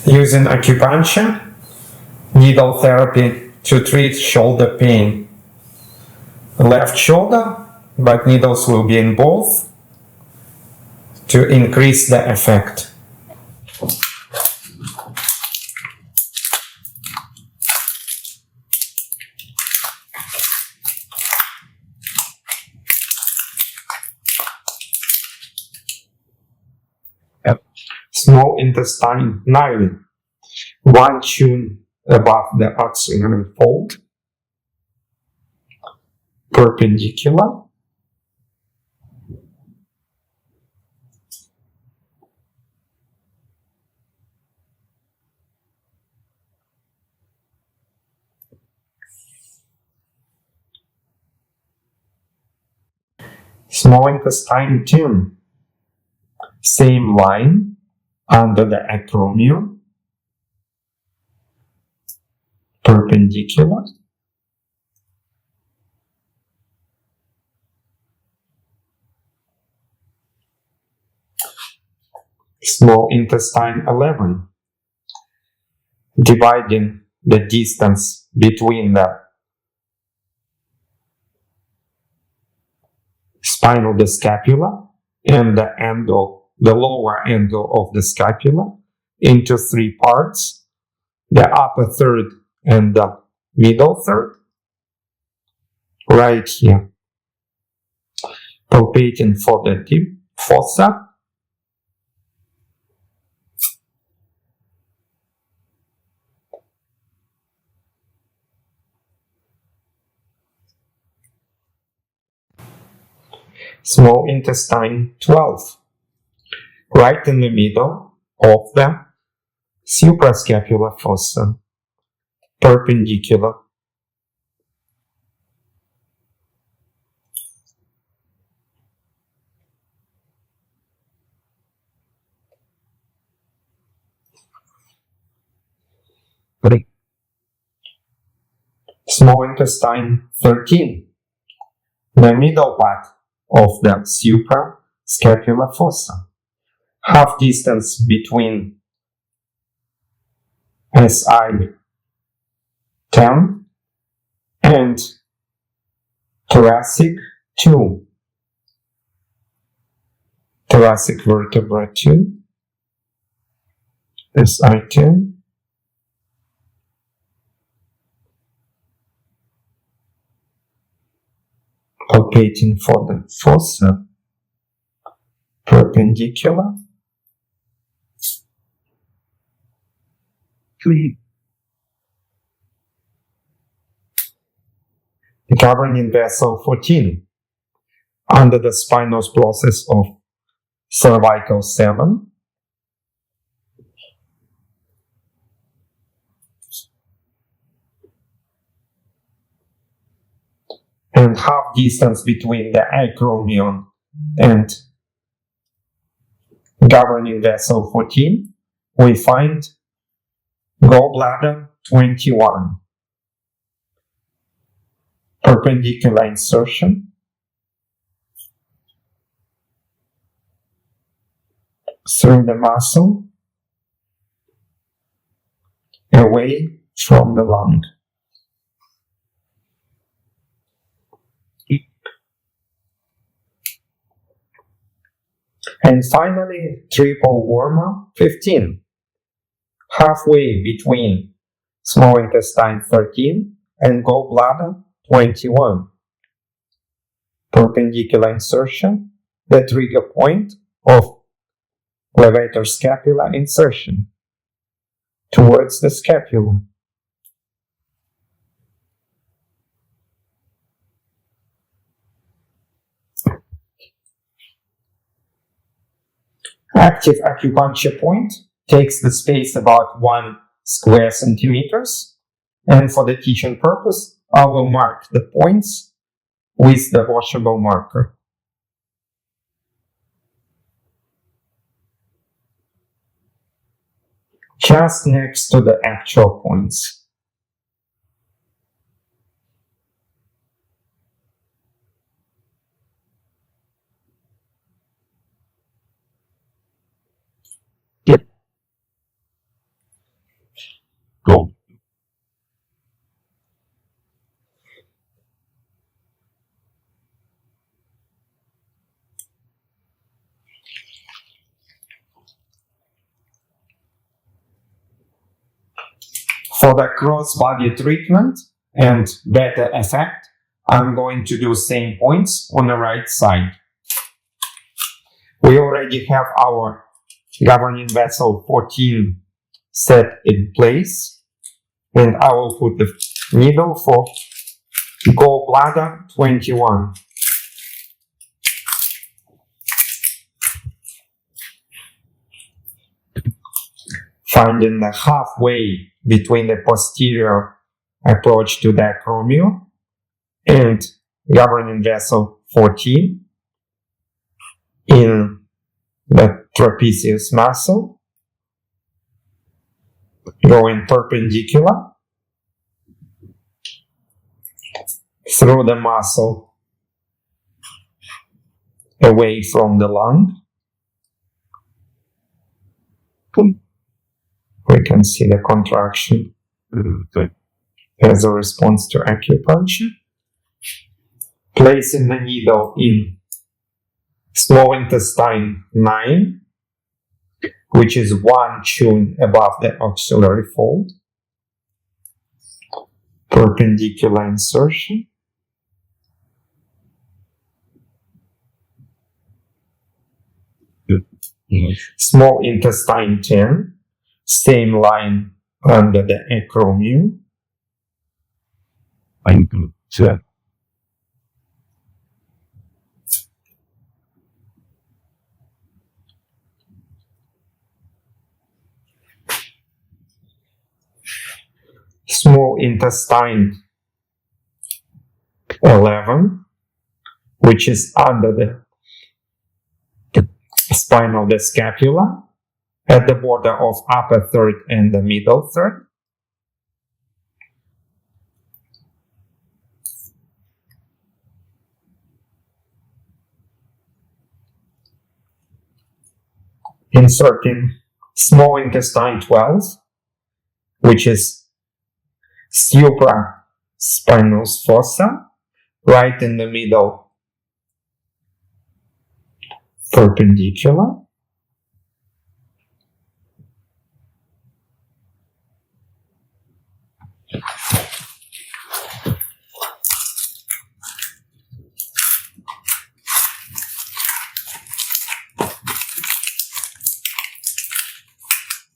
Using acupuncture, needle therapy to treat shoulder pain. Left shoulder, but needles will be in both to increase the effect. Small intestine 9, 1 tune above the axillary fold, perpendicular, small intestine 10, same line under the acromion, perpendicular, small intestine 11, dividing the distance between the spine of the scapula and the lower angle of the scapula into 3 parts, the upper third and the middle third, right here, palpating for the deep fossa, small intestine 12, right in the middle of the suprascapular fossa, perpendicular, small intestine 13, the middle part of the suprascapular fossa, half distance between SI 10 and thoracic 2, thoracic vertebra 2, SI 10, palpating for the fossa, perpendicular, governing vessel 14, under the spinous process of cervical 7, and half distance between the acromion and governing vessel 14, we find gallbladder 21, perpendicular insertion, through the muscle, away from the lung. And finally, triple warmer 15, halfway between small intestine 13 and gallbladder 21. Perpendicular insertion, the trigger point of levator scapula insertion towards the scapula. Active acupuncture point takes the space about 1 square centimeters, and for the teaching purpose, I will mark the points with the washable marker. Just next to the actual points. For the cross-body treatment and better effect, I'm going to do same points on the right side. We already have our governing vessel 14 set in place, and I will put the needle for gallbladder 21. Finding the halfway between the posterior approach to the acromion and governing vessel 14 in the trapezius muscle, going perpendicular through the muscle away from the lung. We can see the contraction as a response to acupuncture. Placing the needle in small intestine 9, which is 1 tune above the axillary fold. Perpendicular insertion. Small intestine 10. Same line under the acromion. Small intestine 11, which is under the spine of the scapula, at the border of upper third and the middle third. Inserting small intestine 12, which is supraspinous fossa, right in the middle, perpendicular.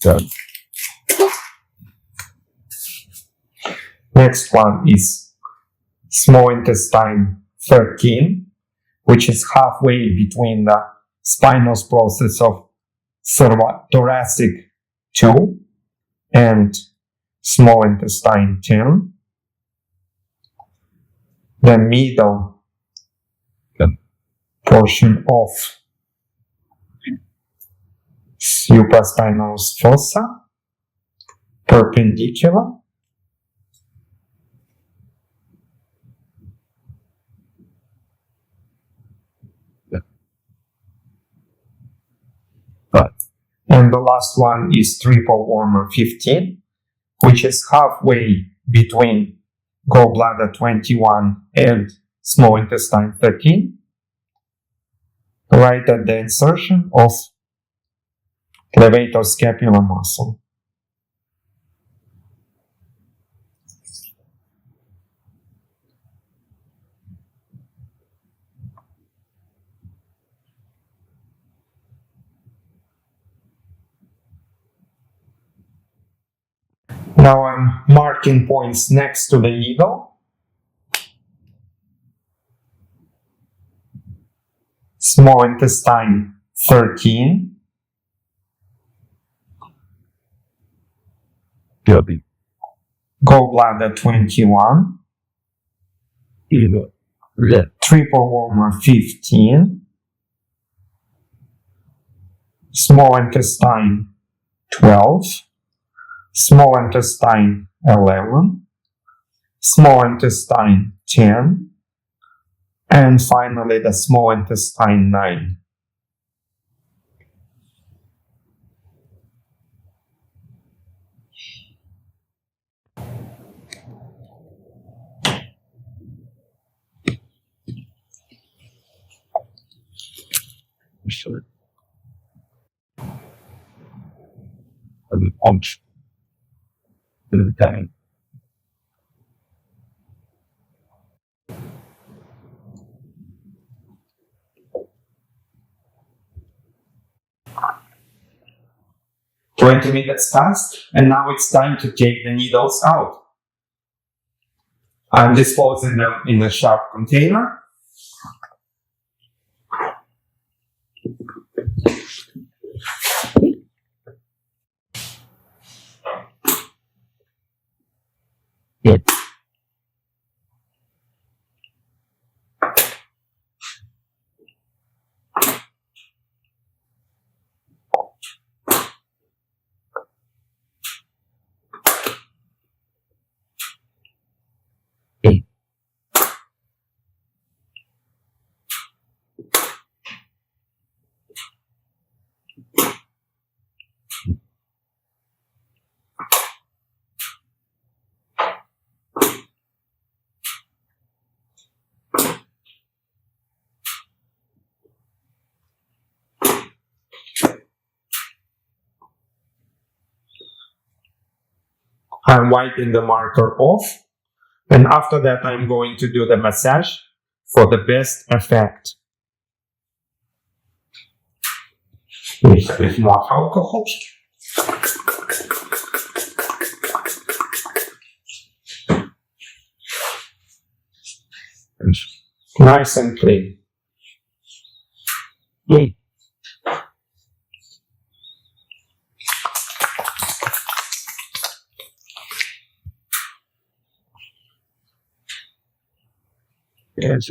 Done. Next one is small intestine 13, which is halfway between the spinous process of thoracic 2 and small intestine 10. The middle portion of supraspinous fossa, perpendicular. And the last one is triple warmer 15, which is halfway between gallbladder 21 and small intestine 13, right at the insertion of levator scapular muscle. Now I'm marking points next to the needle. Small intestine 13. Gallbladder 21. Triple warmer 15. Small intestine 12. Small intestine 11. Small intestine 10. And finally the small intestine 9. Sure. Okay. 20 minutes passed, and now it's time to take the needles out. I'm disposing them in a sharp container. Good. Good. I'm wiping the marker off, and after that I'm going to do the massage for the best effect. With a bit more alcohol. Nice and clean. Good. Yes,